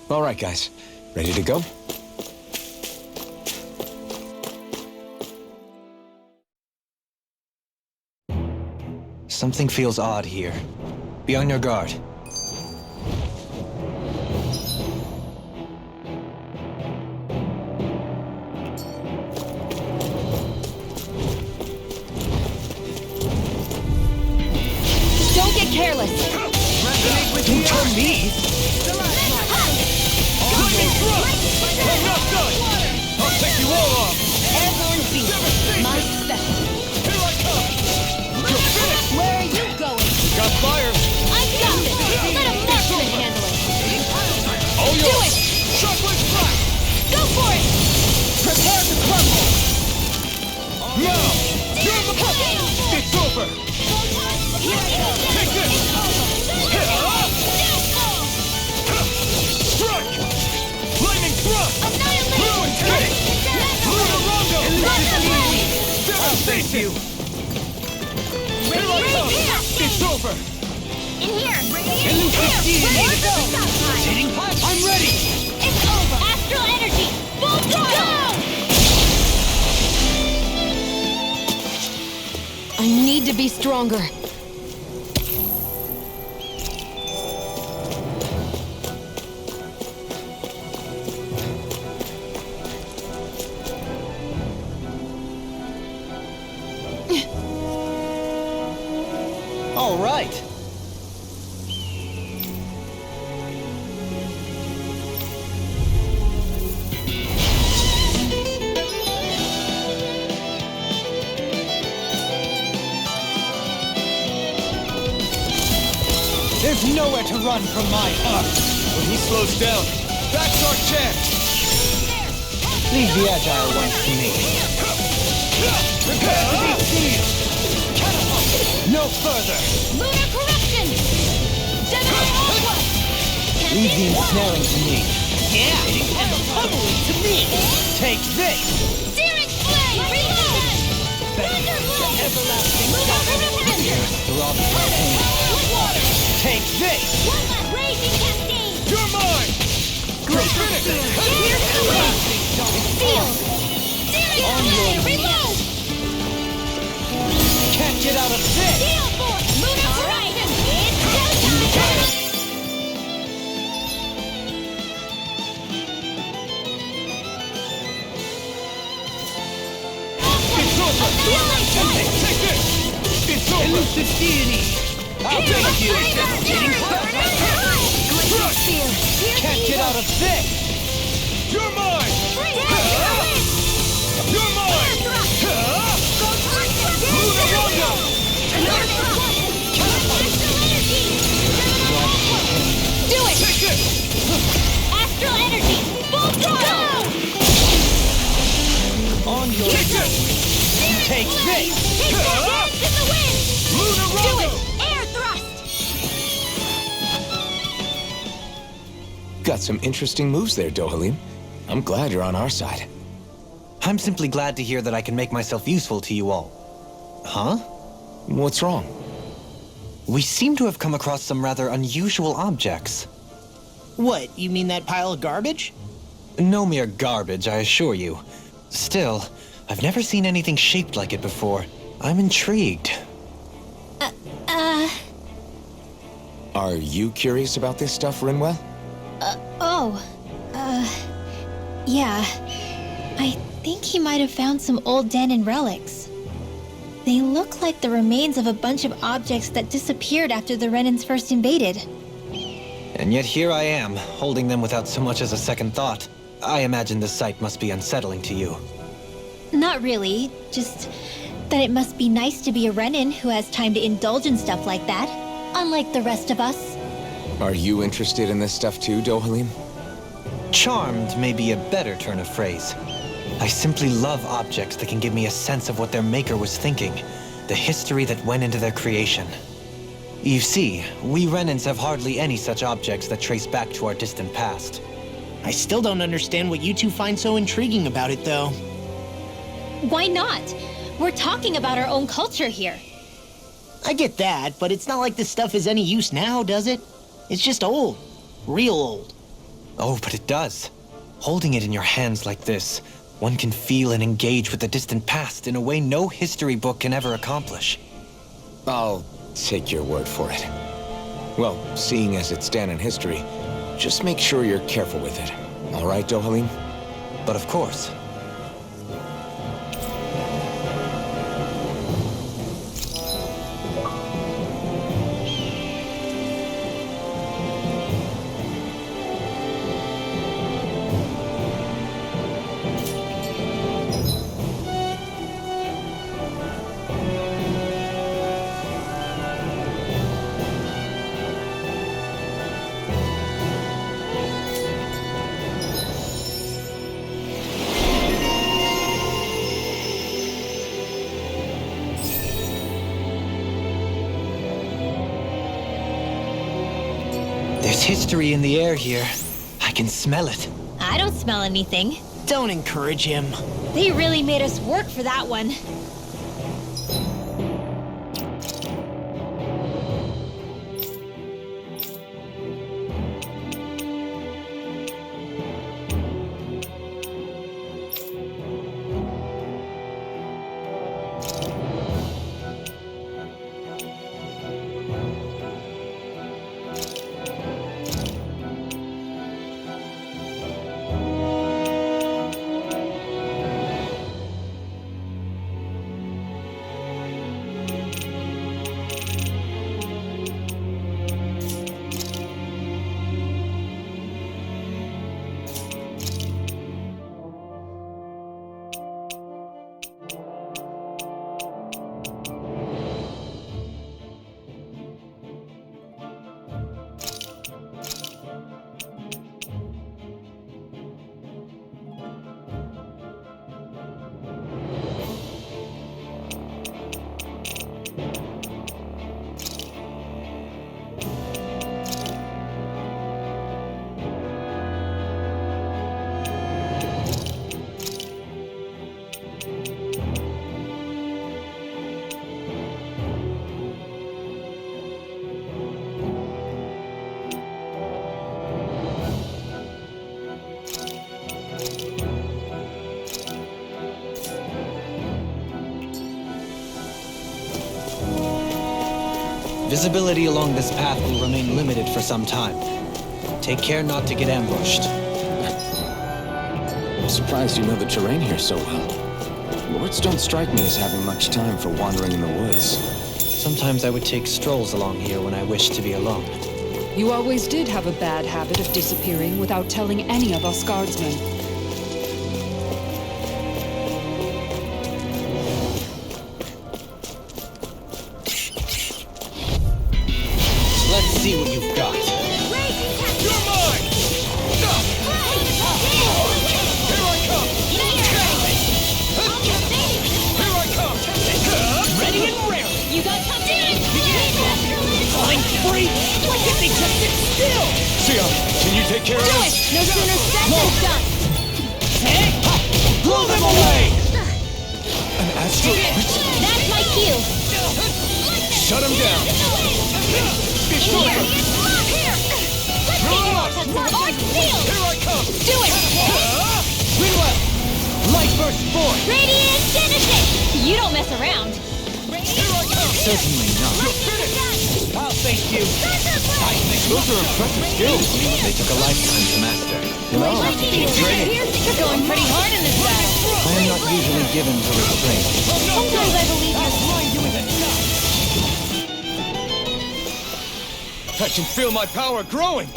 All right, guys. Ready to go? Something feels odd here. Be on your guard. Don't get careless. Don't turn me! I'm not done! I'll take you all off! Airborne beast, my special. Here I come! You're finished! Where are you going? Got fire! I got this. Let a marksman handle it. All Do yours! it! Chocolate strike! Go for it! Prepare to crumble! Now! You're the It's over! Here I go. Take this! Strike! Lightning thrust! Ruin kick! Luna Rondo! Devastation! Here I come! It's over! In here. I'm ready! It's over. Astral energy. Full throttle. I need to be stronger. All right. There's nowhere to run from my heart. When he slows down, that's our chance! Leave the agile ones to me. Prepare to be seized! No further. Lunar corruption. Gemini Aqua. Leave the ensnaring to me. Yeah, and the pummeling to me! Take this. Searing flame. Reload. Thunderbolt. Everlasting Lunar corruption. Throb pain. Water. Take this. One last raging cascade. You're mine! Great Finish! Here's the wind. Sealed. Searing flame. Reload. Can't get out of this. Steel force. Lunar corruption. It's showtime. It's over! Annihilation. Take this! It's over! Elusive deity! I'll take you! Can't get out of this. You're mine! You're mine! Luna Rondo! Do it! Take this! Astral energy! Full throttle! On your Take this! take this. Take that dance in the wind! Luna Do Rondo! it! Air thrust! Got some interesting moves there, Dohalim. I'm glad you're on our side. I'm simply glad to hear that I can make myself useful to you all. Huh? What's wrong? We seem to have come across some rather unusual objects. What, you mean that pile of garbage? No mere garbage, I assure you. Still, I've never seen anything shaped like it before. I'm intrigued. Are you curious about this stuff, Rinwell? Yeah. I think he might have found some old Dahnan relics. They look like the remains of a bunch of objects that disappeared after the Renans first invaded. And yet here I am, holding them without so much as a second thought. I imagine the sight must be unsettling to you. Not really, just that it must be nice to be a Renan who has time to indulge in stuff like that, unlike the rest of us. Are you interested in this stuff too, Dohalim? Charmed may be a better turn of phrase. I simply love objects that can give me a sense of what their maker was thinking, the history that went into their creation. You see, we Renans have hardly any such objects that trace back to our distant past. I still don't understand what you two find so intriguing about it, though. Why not? We're talking about our own culture here. I get that, but it's not like this stuff is any use now, does it? It's just old. Real old. Oh, but it does. Holding it in your hands like this, one can feel and engage with the distant past in a way no history book can ever accomplish. I'll take your word for it. Well, seeing as it's Dahnan history, just make sure you're careful with it. All right, Dohalim? But of course. There's history in the air here. I can smell it. I don't smell anything. Don't encourage him. They really made us work for that one. Visibility along this path will remain limited for some time. Take care not to get ambushed. I'm surprised you know the terrain here so well. Lords don't strike me as having much time for wandering in the woods. Sometimes I would take strolls along here when I wished to be alone. You always did have a bad habit of disappearing without telling any of us guardsmen. Let's see what you've got. You're mine! Stop! Here I come! Here I come! Ready and raring. You got something? Flying free. Why can't they just sit still? Saiyan, can you take care of Do it! this? No sooner said than done! Hey, blow them away. An astral witch? That's my cue! Shut him down! It's Here! over! Here! Let's get you all tested! Arc field! Here I come! Do it! Wind left! Light burst forth! Radiant Genesis! You don't mess around! Here I come! Certainly not. You're finished! I'll thank you. Those are impressive skills! They took a lifetime to master. You'll all have to keep training. You're going pretty hard in this battle! I am not usually given to restraint. Sometimes I believe you're Blind you with it! I can feel my power growing!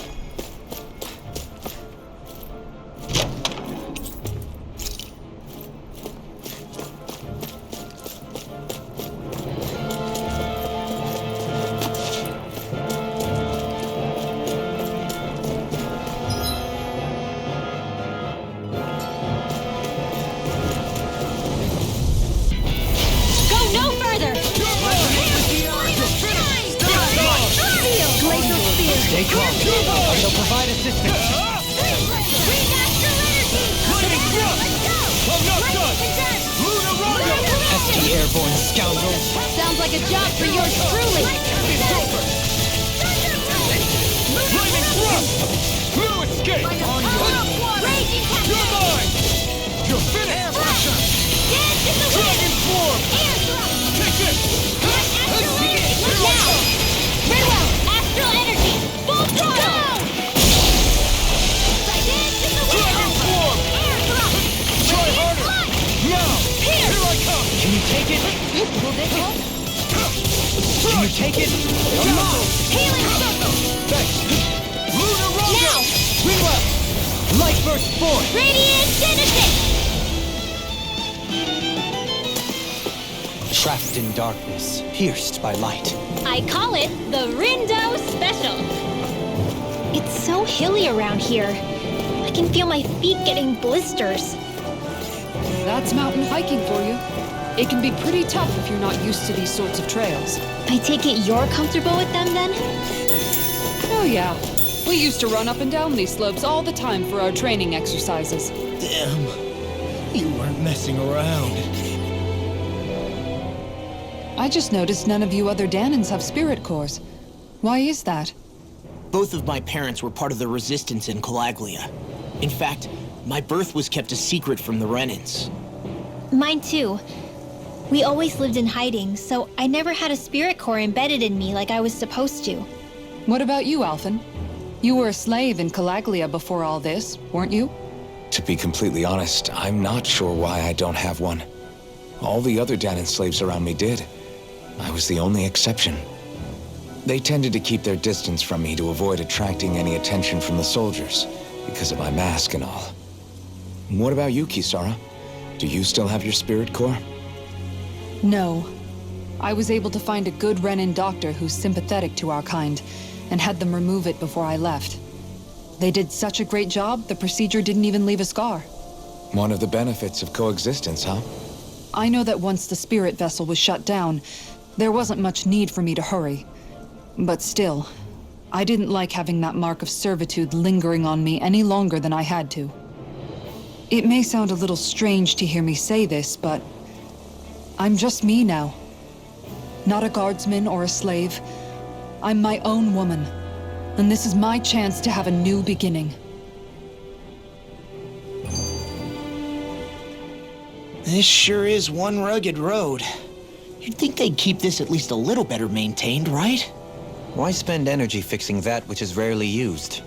Go no further! Stay calm. I shall provide assistance. Lightning thrust! I'm not done! Lunar Rondo! Pesky airborne scoundrels. Sounds like a job for yours truly! It's over! Lightning thrust! No escape! You take it? Come on! Healing circle! Thanks. Lunar Rondo! Now! Swing left! Light burst forth! Radiant Genesis! Trapped in darkness, pierced by light. I call it the Rindo Special. It's so hilly around here. I can feel my feet getting blisters. That's mountain hiking for you. It can be pretty tough if you're not used to these sorts of trails. I take it you're comfortable with them then? Oh yeah. We used to run up and down these slopes all the time for our training exercises. Damn. You weren't messing around. I just noticed none of you other Dahnans have spirit cores. Why is that? Both of my parents were part of the resistance in Calaglia. In fact, my birth was kept a secret from the Renans. Mine too. We always lived in hiding, so I never had a spirit core embedded in me like I was supposed to. What about you, Alphen? You were a slave in Calaglia before all this, weren't you? To be completely honest, I'm not sure why I don't have one. All the other Dahnan slaves around me did. I was the only exception. They tended to keep their distance from me to avoid attracting any attention from the soldiers, because of my mask and all. What about you, Kisara? Do you still have your spirit core? No. I was able to find a good Renan doctor who's sympathetic to our kind, and had them remove it before I left. They did such a great job, the procedure didn't even leave a scar. One of the benefits of coexistence, huh? I know that once the spirit vessel was shut down, there wasn't much need for me to hurry. But still, I didn't like having that mark of servitude lingering on me any longer than I had to. It may sound a little strange to hear me say this, but I'm just me now. Not a guardsman or a slave. I'm my own woman, and this is my chance to have a new beginning. This sure is one rugged road. You'd think they'd keep this at least a little better maintained, right? Why spend energy fixing that which is rarely used?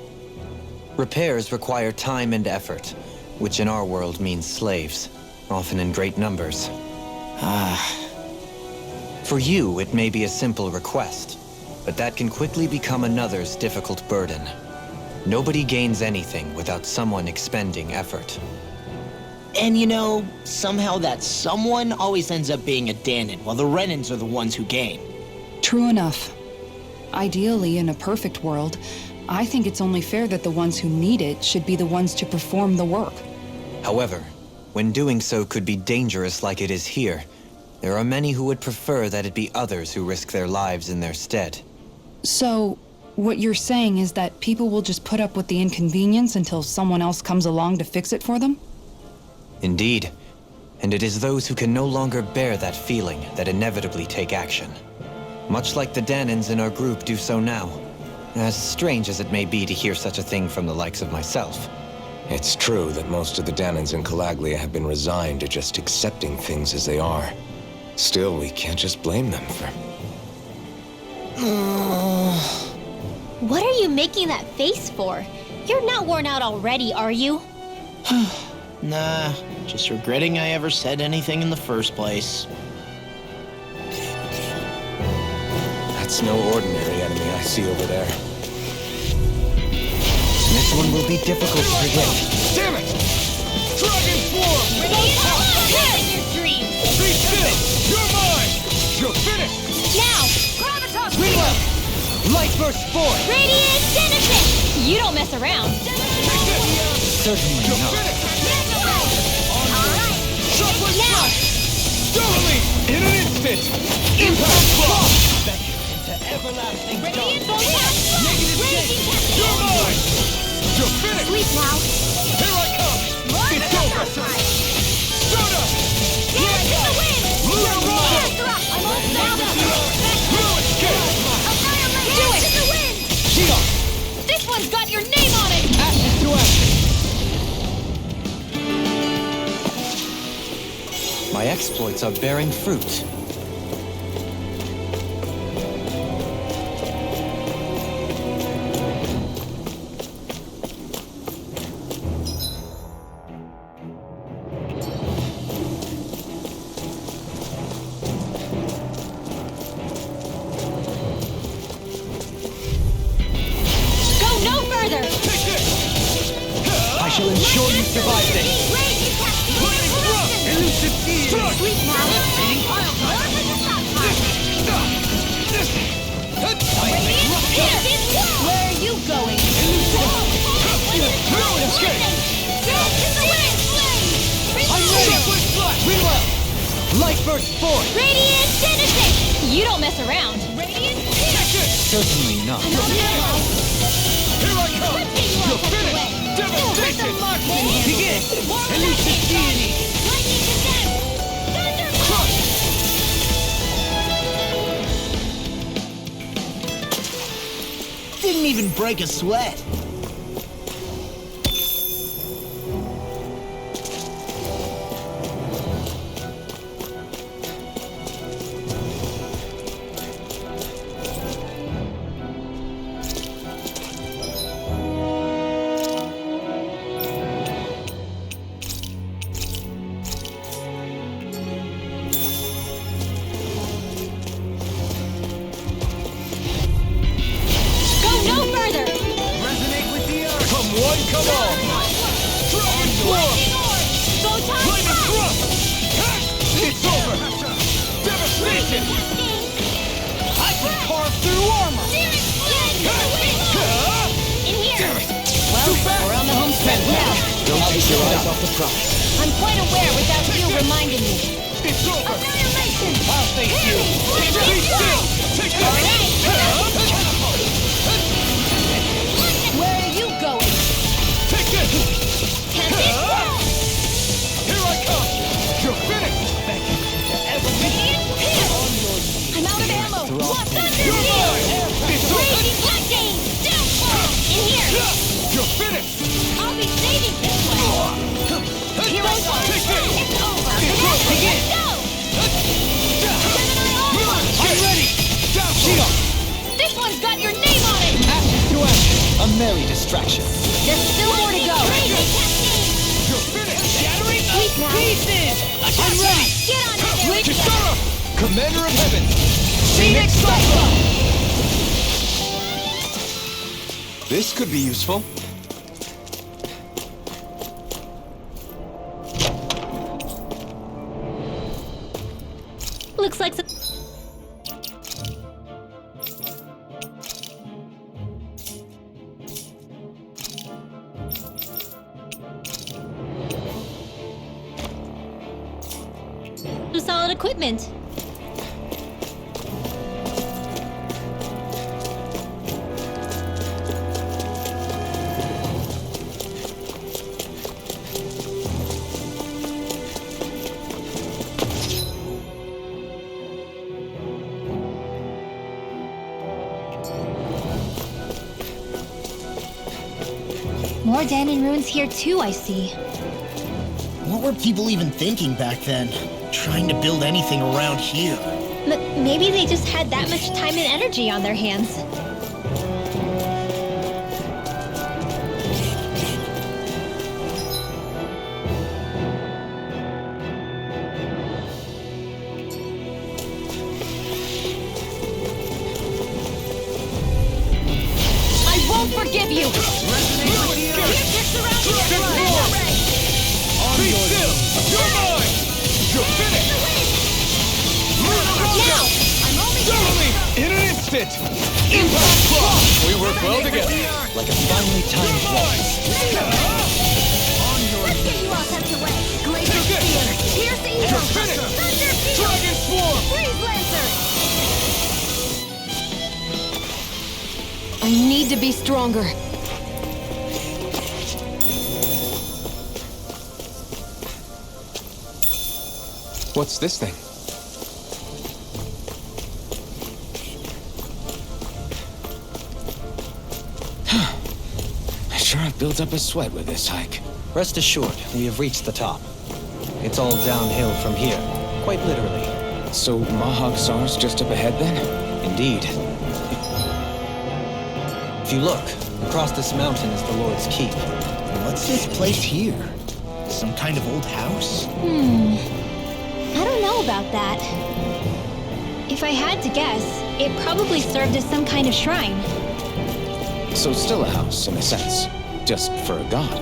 Repairs require time and effort, which in our world means slaves, often in great numbers. For you, it may be a simple request, but that can quickly become another's difficult burden. Nobody gains anything without someone expending effort. And you know, somehow that someone always ends up being a Dahnan, while the Renans are the ones who gain. True enough. Ideally, in a perfect world, I think it's only fair that the ones who need it should be the ones to perform the work. However, when doing so could be dangerous like it is here, there are many who would prefer that it be others who risk their lives in their stead. So, what you're saying is that people will just put up with the inconvenience until someone else comes along to fix it for them? Indeed. And it is those who can no longer bear that feeling that inevitably take action. Much like the Dahnans in our group do so now. As strange as it may be to hear such a thing from the likes of myself. It's true that most of the Dahnans in Calaglia have been resigned to just accepting things as they are. Still, we can't just blame them for... What are you making that face for? You're not worn out already, are you? Nah, just regretting I ever said anything in the first place. That's no ordinary enemy I see over there. This one will be difficult to predict. Damn it! Dragon Form! In your dreams! Be still! You're mine! You're finished! Now! Gravitas Swing left! Light burst forth! Radiant Genesis! You don't mess around. Certainly You're not. finished! Alright! Shuffling Now! strike! Totally! In an instant! Impact block! To everlasting Radiant dawn. Voltage! Raging You're Cascade! mine! You're finished! Sleep now! Here I come! It's over! Soda! Here to the wind! Lunar Rondo! I'm all bound up! No escape! Annihilate! Do it! To the wind! Shion! This one's got your name on it! Ashes to ashes! My exploits are bearing fruit. survive this! Raging cascade! Lightning thrust! Elusive struck! Sleep now! Radiant Pile drive! Radiant pierce! Where are you going? Escape! Death to the wind! I'm ready! Meanwhile, light burst forth! Radiant genesis! You don't mess around. Radiant pierce! Certainly not. Here I come! You're finished! Devastation! Begin! Elusive deity! Lightning descent! Thunder Crush! Didn't even break a sweat. Go no further! Resonate with the earth! Come one, come all! Dragon swarm! Go time Lightning thrust! It's over! Devastation! I can carve through armor. In here! Too fast! We're on the home stretch now. Don't take your eyes off the prize. I'm quite aware without you reminding me. It's over! Annihilation! I'll face you! Be still! Take this! Where are you going? Take this! Tempest? Here I come! You're finished! Radiant pierce! I'm out of ammo! Thunder You're mine! field! It's over! Raging lightning! Downfall! In here! You're finished! I'll be saving this one! Here I go! Take this! It's over! It's over! Let's go! Gemini Alpha! I'm ready! Down shield! This one's got your name on it! Ashes to ashes. A merry distraction. There's still more to go! Raging cascade! You're finished! Shattering Sleep now! pieces! I'm ready! Get on it, Derek! Kisara! Commander of Heaven. Phoenix Cypher! This could be useful. Looks like some... solid equipment. More Dahnan ruins here too, I see. What were people even thinking back then? Trying to build anything around here. Maybe they just had that much time and energy on their hands. I won't forgive you! Be still! You're mine! You're finished! Now! I'm only Thoroughly! In an instant! Impact block! We work well together. Like a finely timed waltz. Let's get you all tucked away! Glacier Take Spear! this! Pierce Eagle! You're finished! Thunder Field! Dragon Swarm! Freeze Lancer! I need to be stronger. What's this thing? I sure have built up a sweat with this hike. Rest assured, we have reached the top. It's all downhill from here, quite literally. So MAAAAANN's just up ahead then? Indeed. If you look, across this mountain is the Lord's Keep. What's this place here? Some kind of old house? I don't know about that. If I had to guess, it probably served as some kind of shrine. So still a house, in a sense. Just for a god.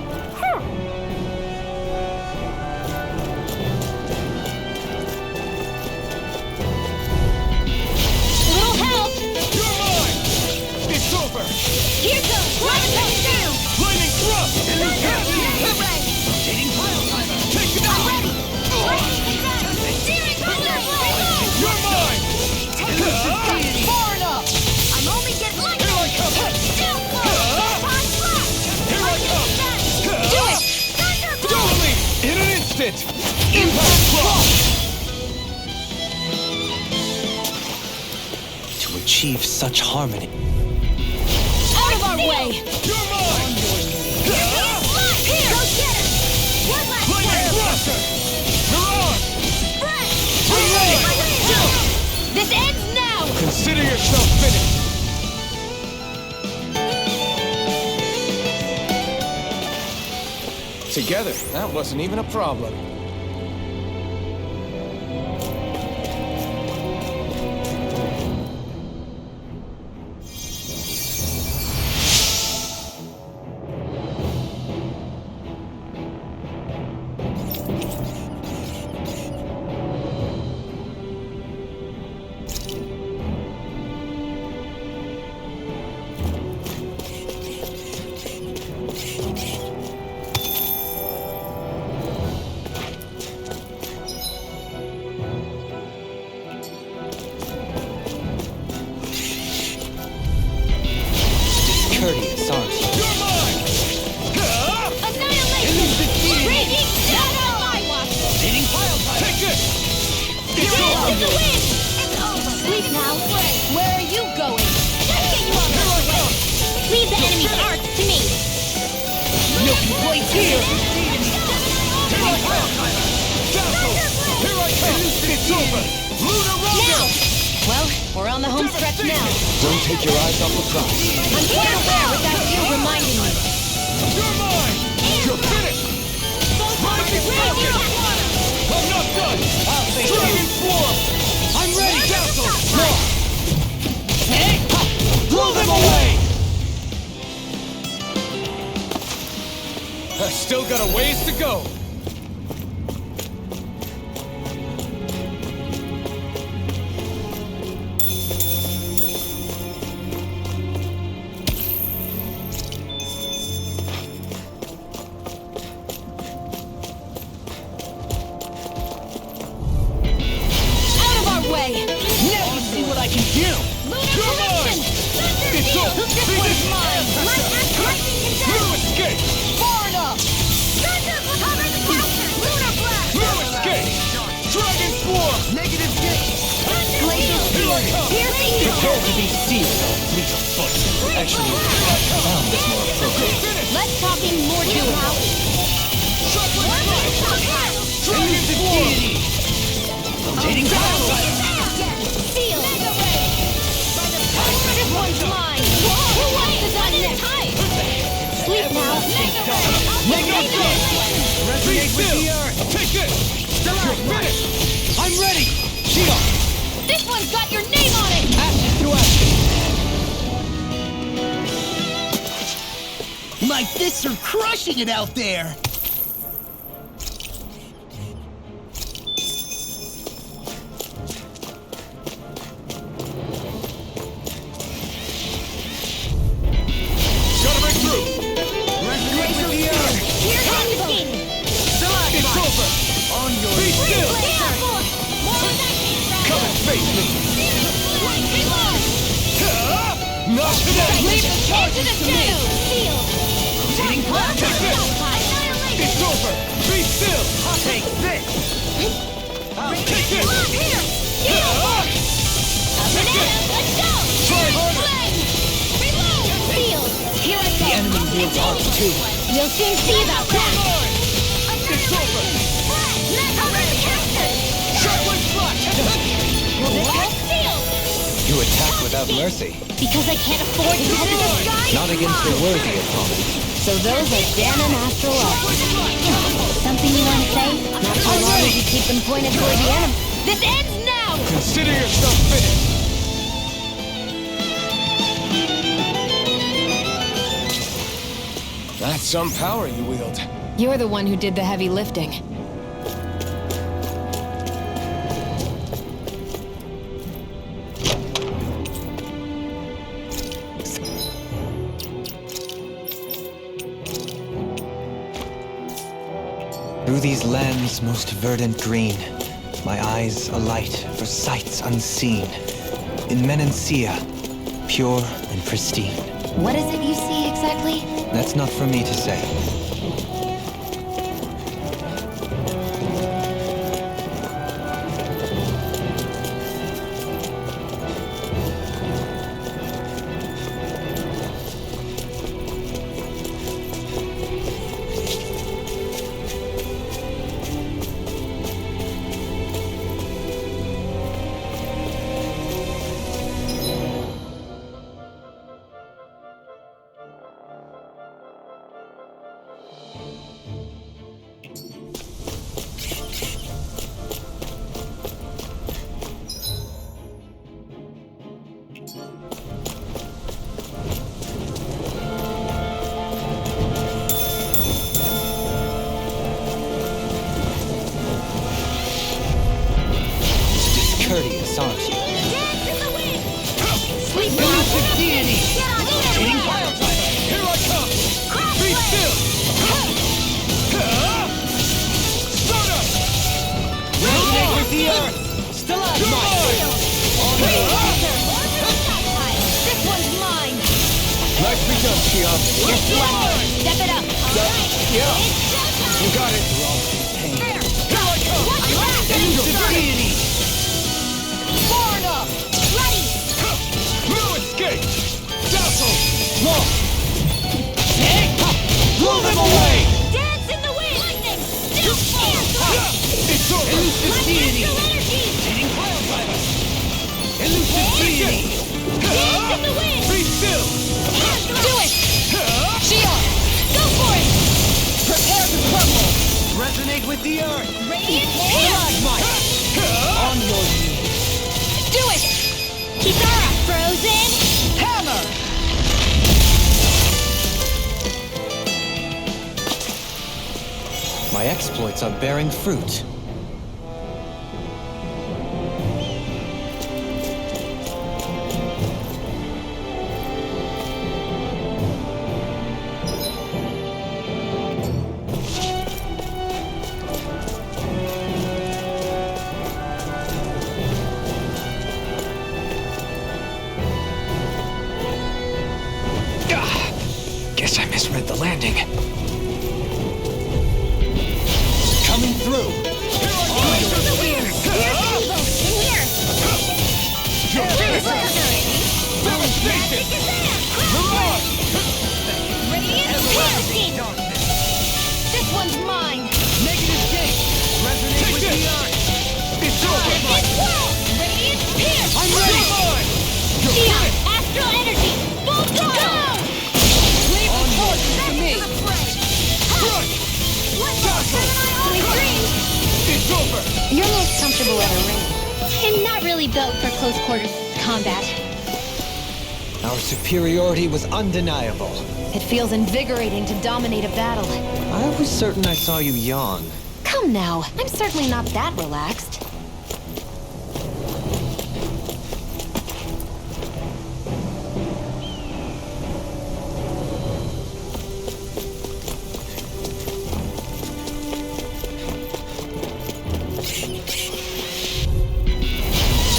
Get lightning! Here I come! Still close! Hot flash! Here I come! Do it! Thunder blow! Don't leave! In an instant! Impact Crush! To achieve such harmony. Out of our way! You're mine! Here! Go get her! One last Lightning turn! Blaster! Mirage! Spread! I'm ready! This ends now! Consider yourself finished! Together, that wasn't even a problem. Courteous, aren't you? You're mine! Annihilation! Raging Shadow! I watch! Eating pile time! Take this! It's Rain over! to the wind! It's over! Sleep now! Where are you going? Let's get you on Here I the way! come! Leave the enemy's arts to me! No complaints here! Here I come! Dazzle! Here I come! It's over! Luna Now! Rondo! Well, we're on the home stretch now. Don't take your eyes off the prize. I'm quite aware without you reminding me. You're mine! You're finished! Rising Falcon! I'm not done! Dragon Swarm! I'm ready! Dazzle! Launch! Blow them away! I've still got a ways to go. Out of our way! Now you see what I can do! You're mine! It's over! This one's mine! My lightning No condemn! escape! Far enough! Thunder! Cover the capture! Lunar blast! No escape! Dragon Swarm! Negative gate! Glacial Here I spear! come! Piercing Prepare to be sealed, fleet of foot. Actually, found is more appropriate. Finish! Let's talk in more detail. Chocolate Strike! Dragon Swarm! Rotating Seal! Mega Ray! This one's mine! Who wants the gun next? Sleep now! Mega Ray! Be still! Take this! You're finished! I'm ready! Shield! This one's got your name on it! Ashes to ashes! My fists are crushing it out there! Gotta break through! Glacial Spear! Piercing! It's over! On your Be still! Come and face me! Not today! Leave the charges to me! Rotating blast! Take this! It's over! Be still! Take this! Take this! Here! Take this! Let's go! Try harder! Reload! Field! Here I go! The enemy wields arts too. You'll soon see about that! It's over! Chocolate Splash! Field! You attack without mercy. Because I can't afford to head to the sky! Not against a worthy opponent. So those are Dahnan after all. Something you want to say? Not so long as you keep them pointed toward the enemy. This ends now! Consider yourself finished! That's some power you wield. You're the one who did the heavy lifting. Through these lands most verdant green, my eyes alight for sights unseen. In Menancia, pure and pristine. What is it you see exactly? That's not for me to say. Courteous, aren't you? Dance in the wind! Sleep Elusive now! deity! Get on Hitting it! pile driver! Here I come! Be still! Stardust! Resonate with the earth! Stalagmite! This one's mine! Nicely done, Xion. You're swept! Step it up! Alright! Yeah. It's showtime! You got it. There! Here I come! Watch that! Elusive deity! Far enough! Ready! No escape! Dazzle! Long! Blow them away! Dance in the wind! Lightning! Still stand! It's over! Elusive deity! Astral energy! Hitting pile driver! Elusive deity! Dance in the wind! Be still! Do it! Xion! Go for it! Prepare to crumble! Resonate with the earth! Radiant Stalagmite! On your knees! Do it! Kitara! Frozen! Hammer! My exploits are bearing fruit. Guess I misread the landing. Coming through! Here's the evil! In here! Devastation! Mirage! Radiant piercing! This one's mine! Negative gate! Resonate with the earth! It's over! Radiant swirl! Radiant pierce! I'm ready! Xion! Astral energy! Full throttle! Leave the torches to me! Crush! Sweet dreams! It's over! You're most comfortable at a ring. I'm not really built for close quarters combat. Our superiority was undeniable. It feels invigorating to dominate a battle. I was certain I saw you yawn. Come now, I'm certainly not that relaxed.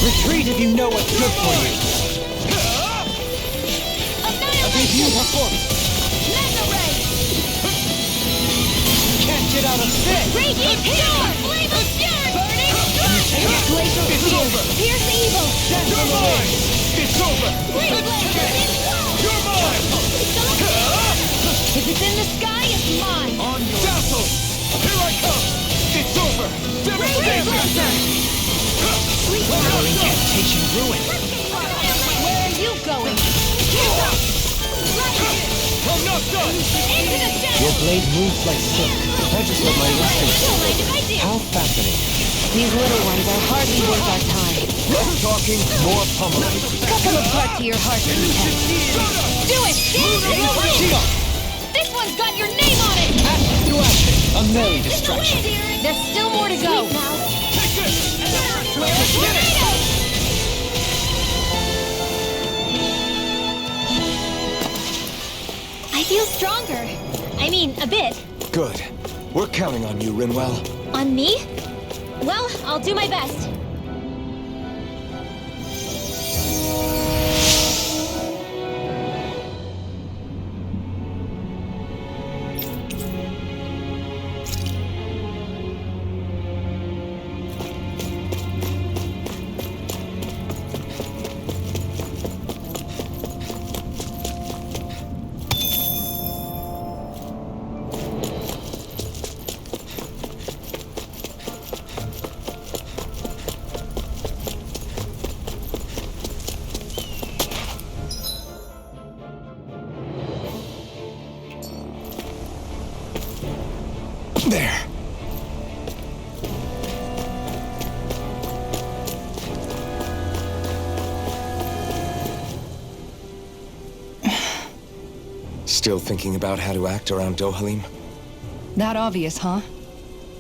Retreat if you know what's good for you. Review performance. Can't get out of this. Radiant pure! Flame of fury! Burning strike! Glacial over. Pierce the evil! You're mine! It's over! Flame blazer! You're mine! If it's in the sky, it's mine! On your Dazzle! Here I come! It's over! Devastation! Incantation ruin! Where are you going? I'm not done! Into the shadow! Your blade moves like silk. I just let my instincts Don't mind say. if I do. How fascinating. These little ones are hardly worth our time. Less talking, more pummeling. Cut them apart to your heart's content. Do it! Dance in the wind! This one's got your name on it! Ashes to ashes. A merry In the distraction. wind! There's still more to go. Take this! Tornadoes! I feel stronger. I mean, a bit. Good. We're counting on you, Rinwell. On me? Well, I'll do my best. There. Still thinking about how to act around Dohalim? That obvious, huh?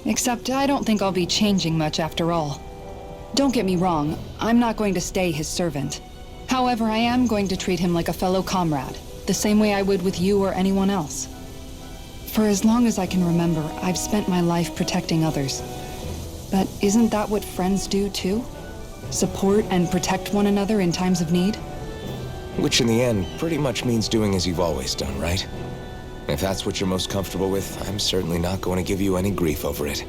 Except I don't think I'll be changing much after all. Don't get me wrong, I'm not going to stay his servant. However, I am going to treat him like a fellow comrade, the same way I would with you or anyone else. For as long as I can remember, I've spent my life protecting others. But isn't that what friends do too? Support and protect one another in times of need? Which in the end pretty much means doing as you've always done, right? If that's what you're most comfortable with, I'm certainly not going to give you any grief over it.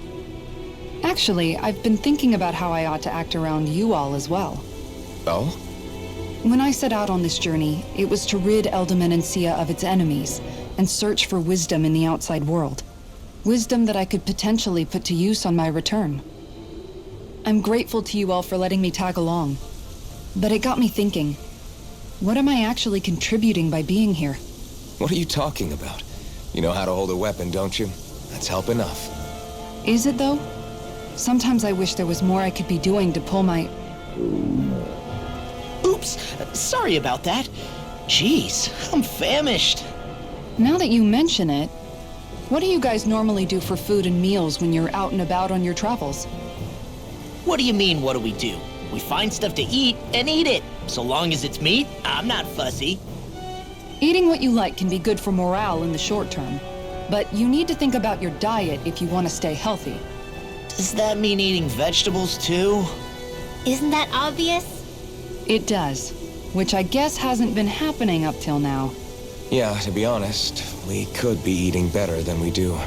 Actually, I've been thinking about how I ought to act around you all as well. Oh? When I set out on this journey, it was to rid Eldaman and Sia of its enemies, and search for wisdom in the outside world. Wisdom that I could potentially put to use on my return. I'm grateful to you all for letting me tag along. But it got me thinking, what am I actually contributing by being here? What are you talking about? You know how to hold a weapon, don't you? That's help enough. Is it though? Sometimes I wish there was more I could be doing to pull my... Oops, sorry about that. Jeez, I'm famished. Now that you mention it, what do you guys normally do for food and meals when you're out and about on your travels? What do you mean, what do we do? We find stuff to eat and eat it. So long as it's meat, I'm not fussy. Eating what you like can be good for morale in the short term, but you need to think about your diet if you want to stay healthy. Does that mean eating vegetables too? Isn't that obvious? It does, which I guess hasn't been happening up till now. Yeah, to be honest, we could be eating better than we do.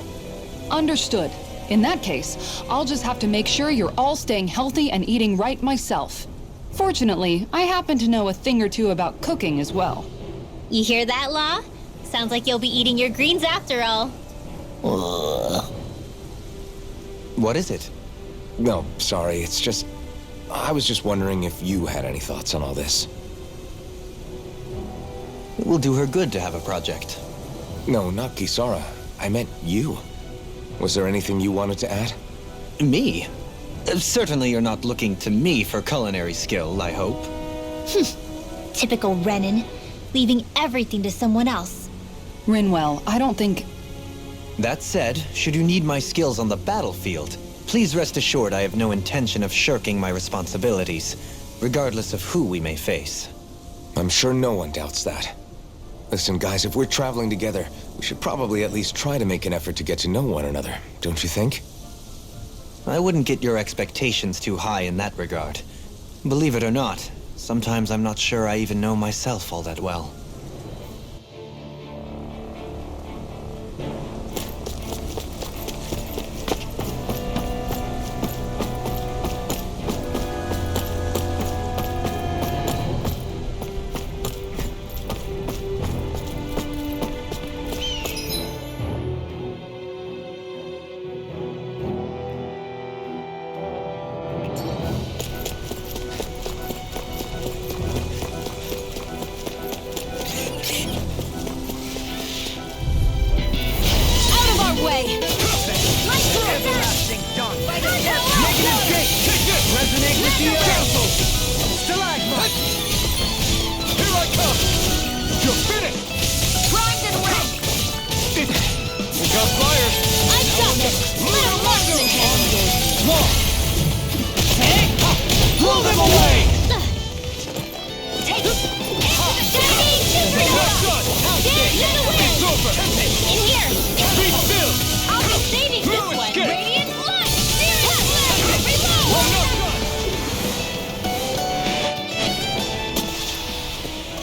Understood. In that case, I'll just have to make sure you're all staying healthy and eating right myself. Fortunately, I happen to know a thing or two about cooking as well. You hear that, Law? Sounds like you'll be eating your greens after all. What is it? No, sorry, it's just... I was just wondering if you had any thoughts on all this. It will do her good to have a project. No, not Kisara. I meant you. Was there anything you wanted to add? Me? Certainly you're not looking to me for culinary skill, I hope. Typical Renan, leaving everything to someone else. Rinwell, I don't think... That said, should you need my skills on the battlefield, please rest assured I have no intention of shirking my responsibilities, regardless of who we may face. I'm sure no one doubts that. Listen, guys, if we're traveling together, we should probably at least try to make an effort to get to know one another, don't you think? I wouldn't get your expectations too high in that regard. Believe it or not, sometimes I'm not sure I even know myself all that well.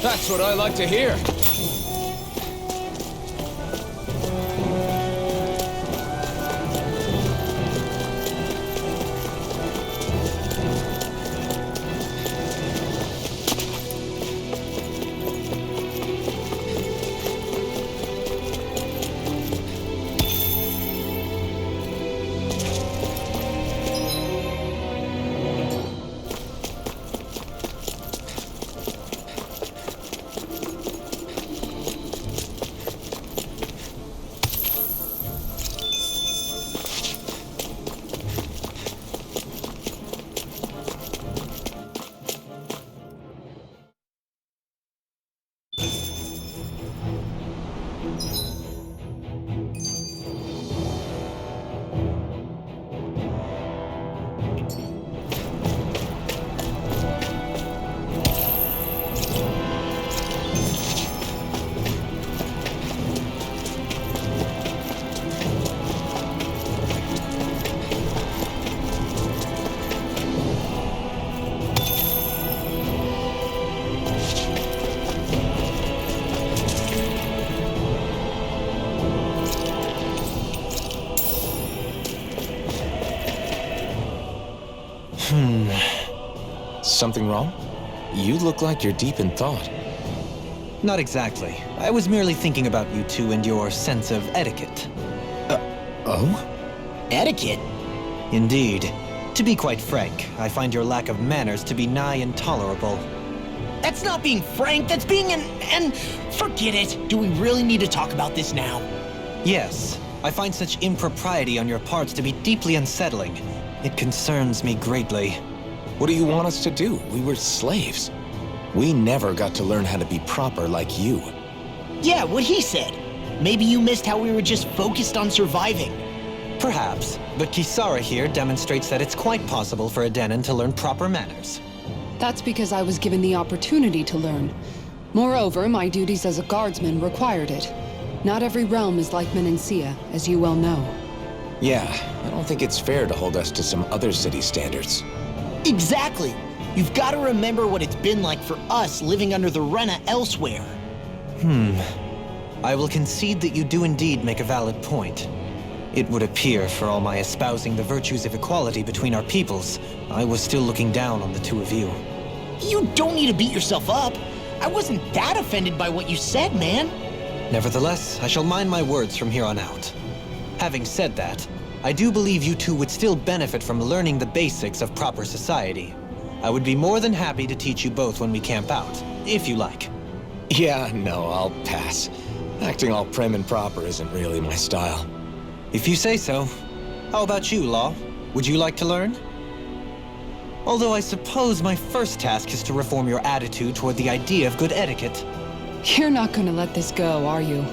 That's what I like to hear. Something wrong? You look like you're deep in thought. Not exactly. I was merely thinking about you two and your sense of etiquette. Oh? Etiquette? Indeed. To be quite frank, I find your lack of manners to be nigh intolerable. That's not being frank, that's being and forget it. Do we really need to talk about this now? Yes, I find such impropriety on your parts to be deeply unsettling. It concerns me greatly. What do you want us to do? We were slaves. We never got to learn how to be proper like you. Yeah, what he said. Maybe you missed how we were just focused on surviving. Perhaps, but Kisara here demonstrates that it's quite possible for a Dahnan to learn proper manners. That's because I was given the opportunity to learn. Moreover, my duties as a guardsman required it. Not every realm is like Menancia, as you well know. Yeah, I don't think it's fair to hold us to some other city standards. Exactly! You've got to remember what it's been like for us living under the Rena elsewhere. I will concede that you do indeed make a valid point. It would appear, for all my espousing the virtues of equality between our peoples, I was still looking down on the two of you. You don't need to beat yourself up. I wasn't that offended by what you said, man. Nevertheless, I shall mind my words from here on out. Having said that, I do believe you two would still benefit from learning the basics of proper society. I would be more than happy to teach you both when we camp out, if you like. Yeah, no, I'll pass. Acting all prim and proper isn't really my style. If you say so. How about you, Law? Would you like to learn? Although I suppose my first task is to reform your attitude toward the idea of good etiquette. You're not gonna let this go, are you?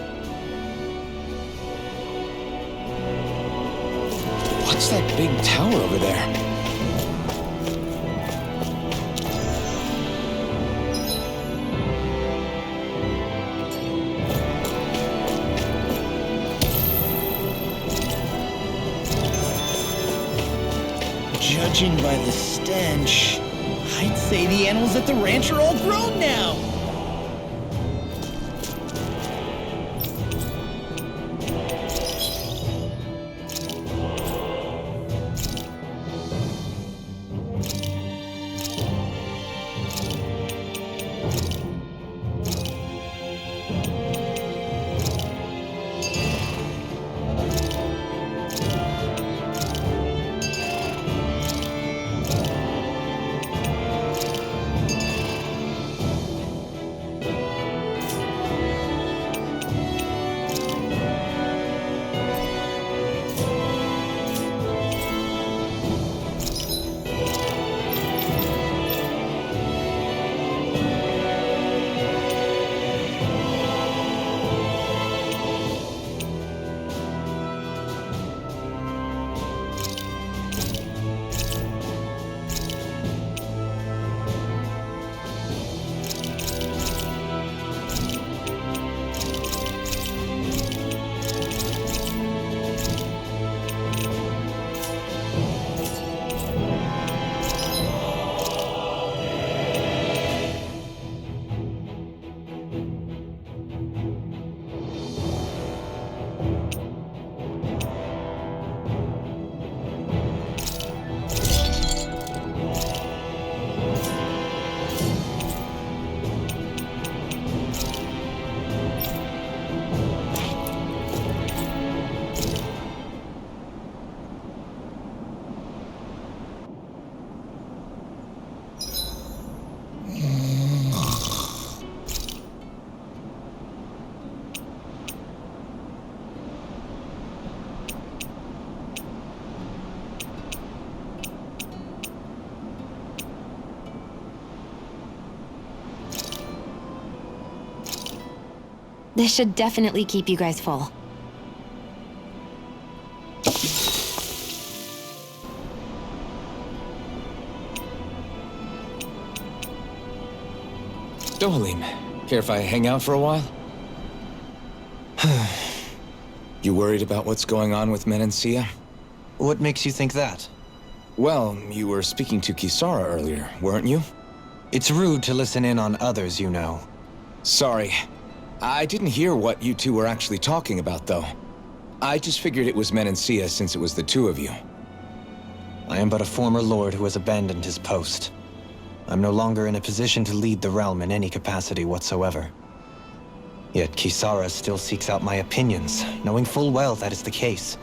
What's that big tower over there? Judging by the stench, I'd say the animals at the ranch are all grown now. This should definitely keep you guys full. Dohalim, care if I hang out for a while? You worried about what's going on with Menancia? What makes you think that? Well, you were speaking to Kisara earlier, weren't you? It's rude to listen in on others, you know. Sorry. I didn't hear what you two were actually talking about, though. I just figured it was Menancia since it was the two of you. I am but a former lord who has abandoned his post. I'm no longer in a position to lead the realm in any capacity whatsoever. Yet Kisara still seeks out my opinions, knowing full well that is the case.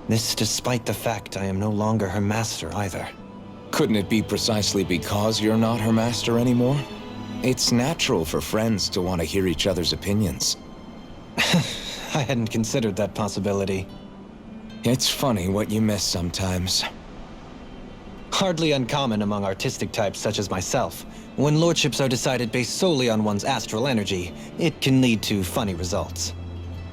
This despite the fact I am no longer her master either. Couldn't it be precisely because you're not her master anymore? It's natural for friends to want to hear each other's opinions. I hadn't considered that possibility. It's funny what you miss sometimes. Hardly uncommon among artistic types such as myself. When lordships are decided based solely on one's astral energy, it can lead to funny results.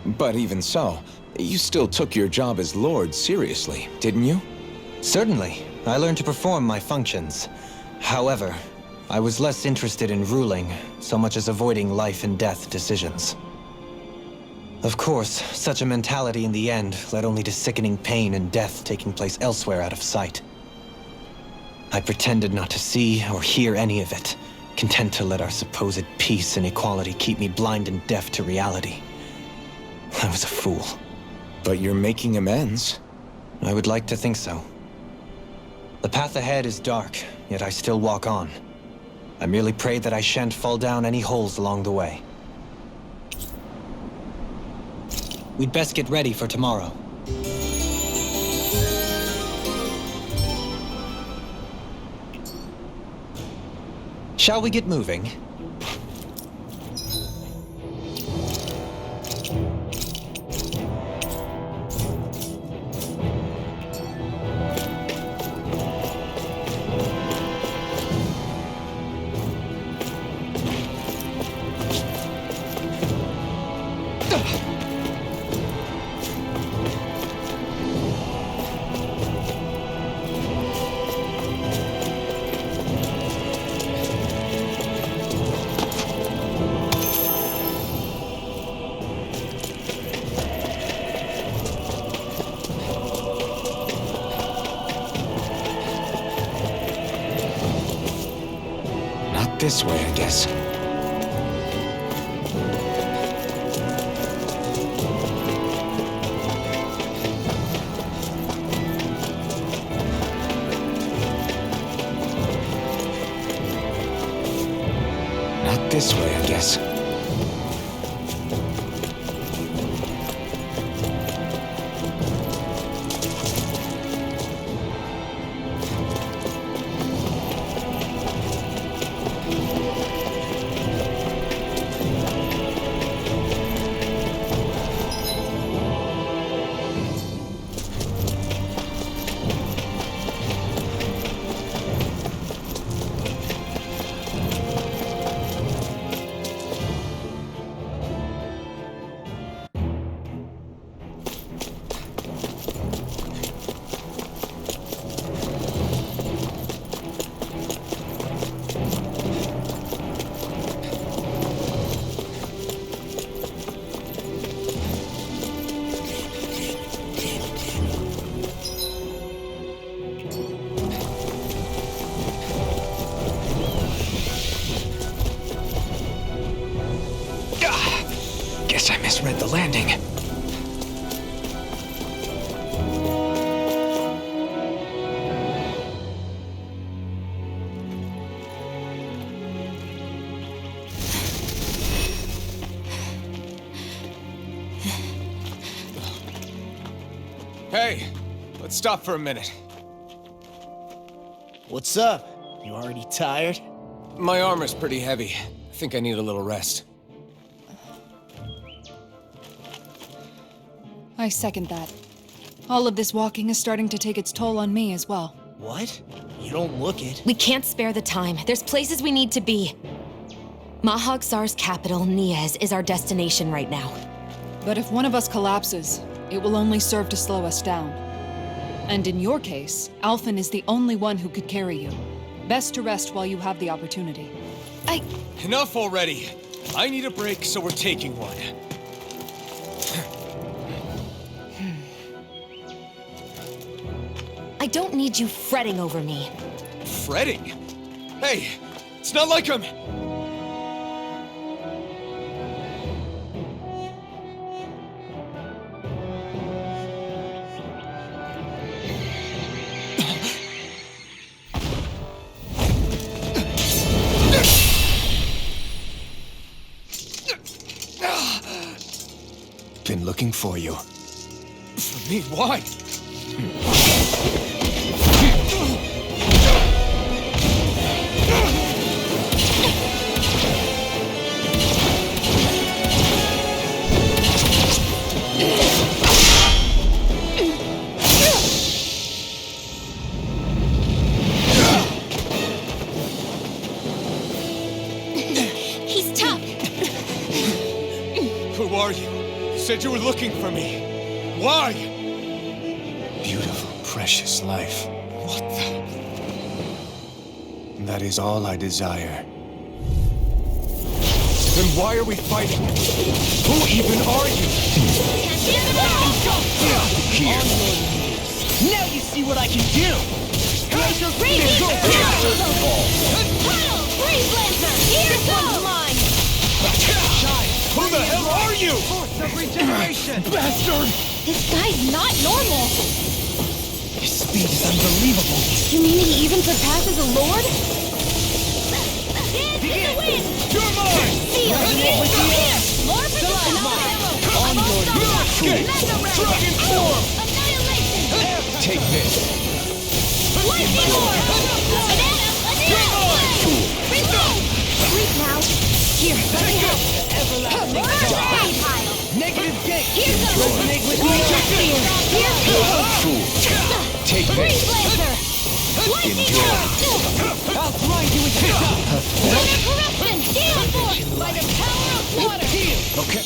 But even so, you still took your job as lord seriously, didn't you? Certainly. I learned to perform my functions. However, I was less interested in ruling, so much as avoiding life and death decisions. Of course, such a mentality in the end led only to sickening pain and death taking place elsewhere out of sight. I pretended not to see or hear any of it, content to let our supposed peace and equality keep me blind and deaf to reality. I was a fool. But you're making amends. I would like to think so. The path ahead is dark, yet I still walk on. I merely pray that I shan't fall down any holes along the way. We'd best get ready for tomorrow. Shall we get moving? This way, I guess. Not this way, I guess. Guess I misread the landing. Hey, let's stop for a minute. What's up? You already tired? My armor's pretty heavy. I think I need a little rest. I second that. All of this walking is starting to take its toll on me as well. What? You don't look it. We can't spare the time. There's places we need to be. Mahag-Sar's capital, Niez, is our destination right now. But if one of us collapses, it will only serve to slow us down. And in your case, Alphen is the only one who could carry you. Best to rest while you have the opportunity. Enough already! I need a break, so we're taking one. I don't need you fretting over me. Fretting? Hey, it's not like I'm... Been looking for you. For me, why? He's tough. Who are you? You said you were looking for me. Why? Beautiful, precious life. What the... That is all I desire. Then why are we fighting? Who even are you? Here. Now you see what I can do! Tunnel! Freeze Lancer! Here goes! Mine! Who the hell are you? Bastard! This guy's not normal! His speed is unbelievable. You mean he even surpasses a lord? You're mine! Here! More for the On your escape! Dragon form! Annihilation! Take this. Lightning Orb! Banana! Annihilation! Reload! Sleep now! Here, let me help! Everlasting pile! Negative gate! Here goes! Resonate with me! Here goes! Fool. Take Freeze this. Lancer! Lightning Orb! I'll grind you into dust! Lunar Corruption! Gale Force! By the power of water! Okay.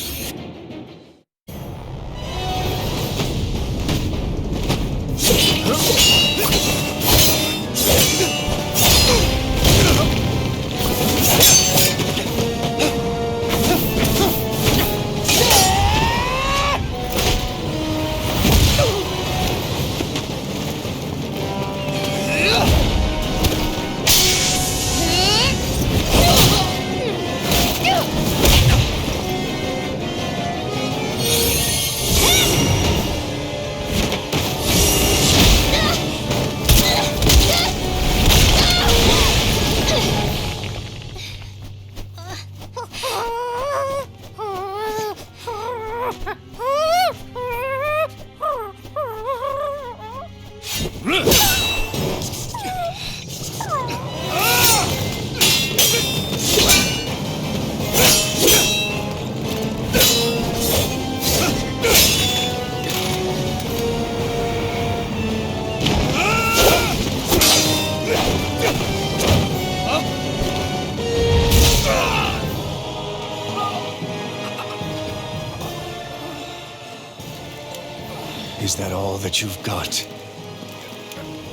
Is that all that you've got?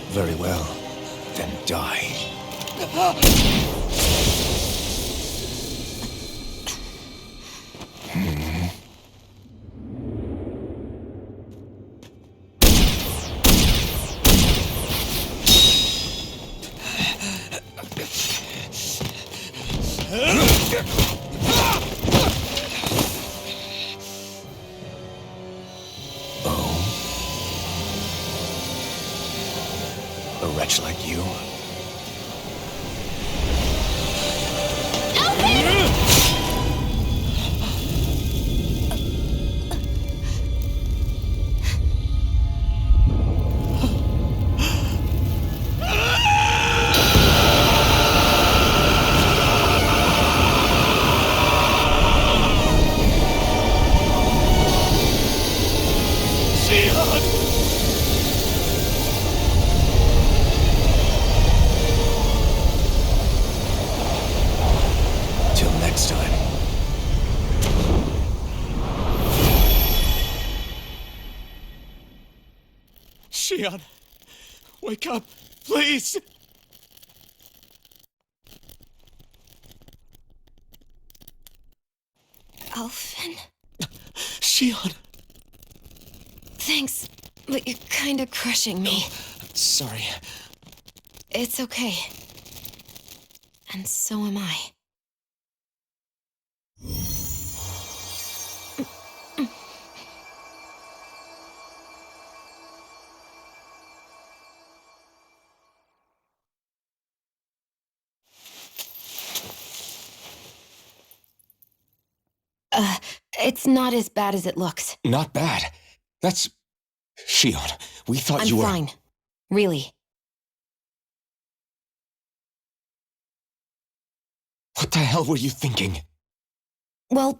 Very well. Then die. A wretch like you? Shion, wake up, please! Alphen? Shion! Thanks, but you're kinda crushing me. Sorry. It's okay. And so am I. It's not as bad as it looks. Not bad. That's... Shion, we thought I'm you were... fine. Really. What the hell were you thinking? Well,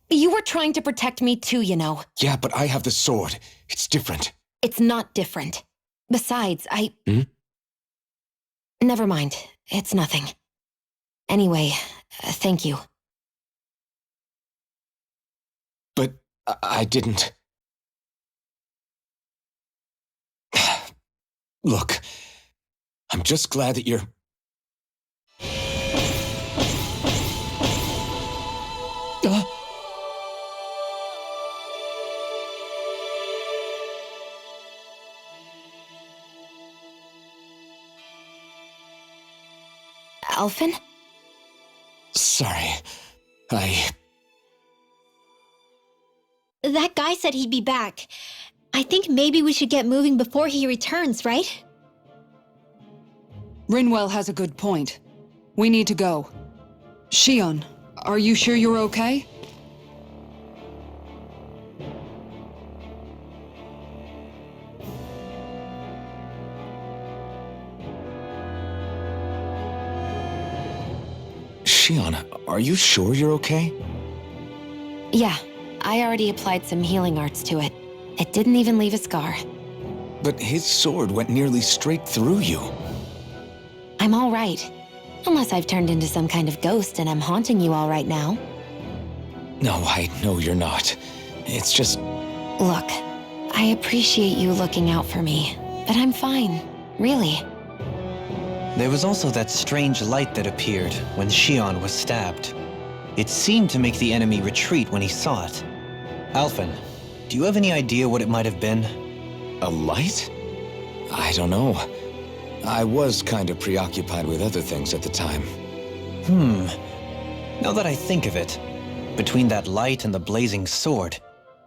you were trying to protect me too, you know. Yeah, but I have the sword. It's different. It's not different. Besides, Hmm? Never mind. It's nothing. Anyway, thank you. But I didn't... Look, I'm just glad that you're... Alphen? Sorry. That guy said he'd be back. I think maybe we should get moving before he returns, right? Rinwell has a good point. We need to go. Shion, are you sure you're okay? Shion, are you sure you're okay? Yeah, I already applied some healing arts to it. It didn't even leave a scar. But his sword went nearly straight through you. I'm all right. Unless I've turned into some kind of ghost and I'm haunting you all right now. No, I know you're not. It's just... Look, I appreciate you looking out for me, but I'm fine, really. There was also that strange light that appeared when Shion was stabbed. It seemed to make the enemy retreat when he saw it. Alphen, do you have any idea what it might have been? A light? I don't know. I was kind of preoccupied with other things at the time. Now that I think of it, between that light and the blazing sword,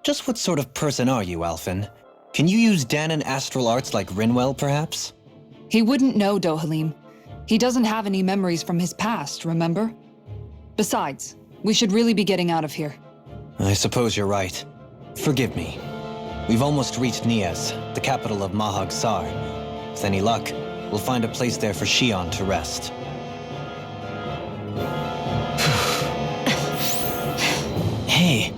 just what sort of person are you, Alphen? Can you use Dahnan astral arts like Rinwell, perhaps? He wouldn't know, Dohalim. He doesn't have any memories from his past, remember? Besides, we should really be getting out of here. I suppose you're right. Forgive me. We've almost reached Nias, the capital of MAAAAANN. With any luck, we'll find a place there for Shion to rest. Hey.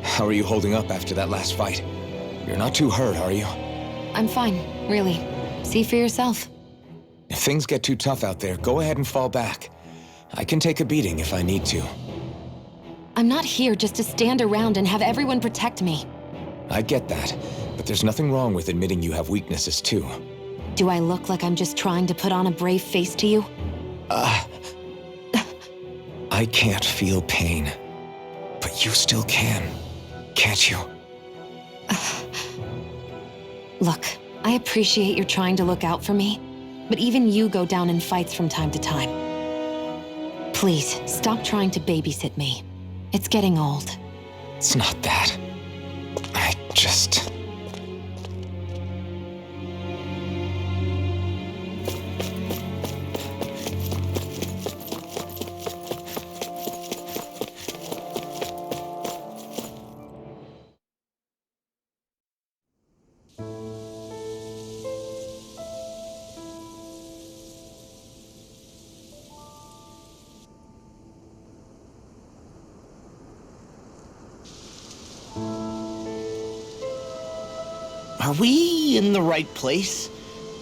How are you holding up after that last fight? You're not too hurt, are you? I'm fine, really. See for yourself. If things get too tough out there, go ahead and fall back. I can take a beating if I need to. I'm not here just to stand around and have everyone protect me. I get that, but there's nothing wrong with admitting you have weaknesses too. Do I look like I'm just trying to put on a brave face to you? I can't feel pain, but you still can, can't you? Look, I appreciate you're trying to look out for me, but even you go down in fights from time to time. Please, stop trying to babysit me. It's getting old. It's not that. I just... Are we in the right place?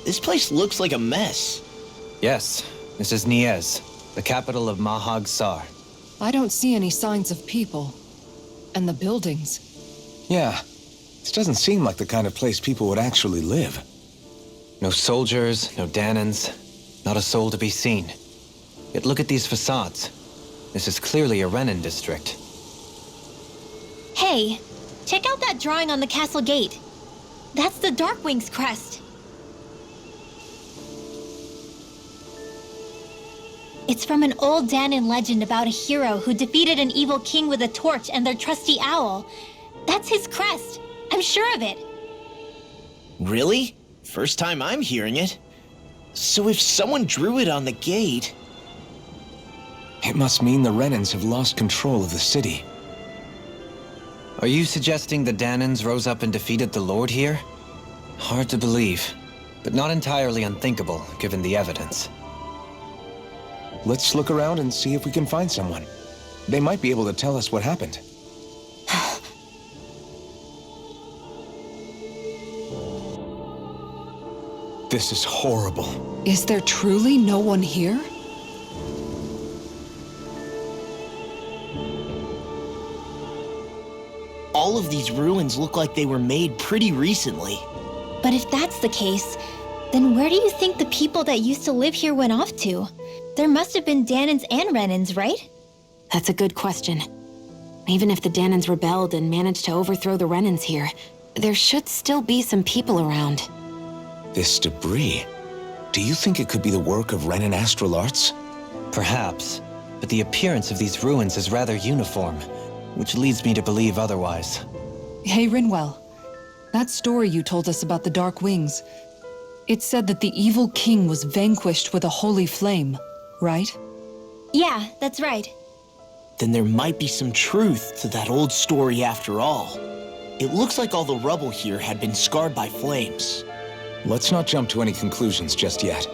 This place looks like a mess. Yes, this is Niez, the capital of MAAAAANN. I don't see any signs of people. And the buildings. Yeah, this doesn't seem like the kind of place people would actually live. No soldiers, no Dahnans, not a soul to be seen. Yet look at these facades. This is clearly a Renan district. Hey, check out that drawing on the castle gate. That's the Darkwing's crest. It's from an old Dahnan legend about a hero who defeated an evil king with a torch and their trusty owl. That's his crest. I'm sure of it. Really? First time I'm hearing it. So if someone drew it on the gate... It must mean the Renans have lost control of the city. Are you suggesting the Dahnans rose up and defeated the Lord here? Hard to believe, but not entirely unthinkable, given the evidence. Let's look around and see if we can find someone. They might be able to tell us what happened. This is horrible. Is there truly no one here? All of these ruins look like they were made pretty recently. But if that's the case, then where do you think the people that used to live here went off to? There must have been Dahnans and Renans, right? That's a good question. Even if the Dahnans rebelled and managed to overthrow the Renans here, there should still be some people around. This debris, do you think it could be the work of Renan astral arts? Perhaps, but the appearance of these ruins is rather uniform, which leads me to believe otherwise. Hey, Rinwell. That story you told us about the Dark Wings. It said that the evil king was vanquished with a holy flame, right? Yeah, that's right. Then there might be some truth to that old story after all. It looks like all the rubble here had been scarred by flames. Let's not jump to any conclusions just yet.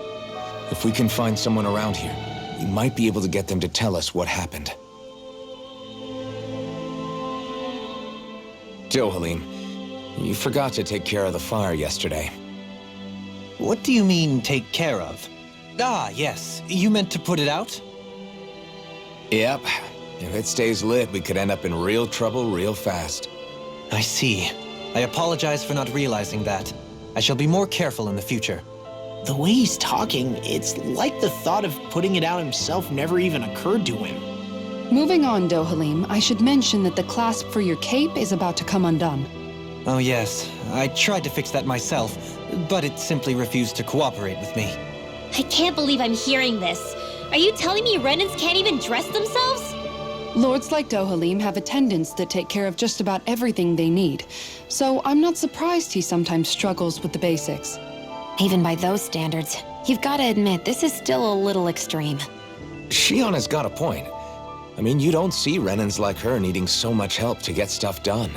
If we can find someone around here, we might be able to get them to tell us what happened. Dohalim, you forgot to take care of the fire yesterday. What do you mean, take care of? Ah, yes. You meant to put it out? Yep. If it stays lit, we could end up in real trouble real fast. I see. I apologize for not realizing that. I shall be more careful in the future. The way he's talking, it's like the thought of putting it out himself never even occurred to him. Moving on, Dohalim, I should mention that the clasp for your cape is about to come undone. Oh yes, I tried to fix that myself, but it simply refused to cooperate with me. I can't believe I'm hearing this. Are you telling me Renans can't even dress themselves? Lords like Dohalim have attendants that take care of just about everything they need, so I'm not surprised he sometimes struggles with the basics. Even by those standards, you've got to admit this is still a little extreme. Shionna's got a point. I mean, you don't see Renans like her needing so much help to get stuff done.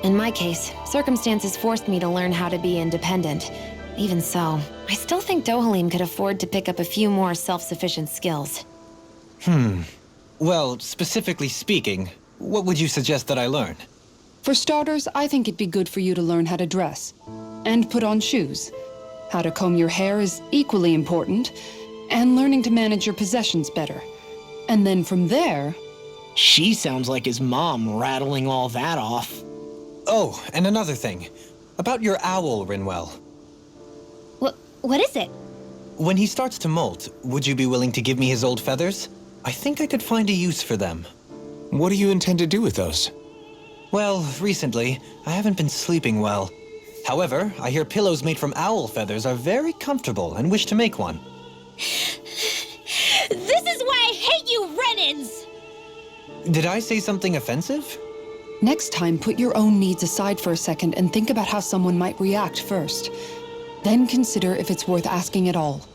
In my case, circumstances forced me to learn how to be independent. Even so, I still think Dohalim could afford to pick up a few more self-sufficient skills. Well, specifically speaking, what would you suggest that I learn? For starters, I think it'd be good for you to learn how to dress. And put on shoes. How to comb your hair is equally important. And learning to manage your possessions better. And then from there... She sounds like his mom rattling all that off. Oh, and another thing. About your owl, Rinwell. What is it? When he starts to molt, would you be willing to give me his old feathers? I think I could find a use for them. What do you intend to do with those? Well, recently, I haven't been sleeping well. However, I hear pillows made from owl feathers are very comfortable and wish to make one. This is why I hate you, Renans! Did I say something offensive? Next time, put your own needs aside for a second and think about how someone might react first. Then consider if it's worth asking at all.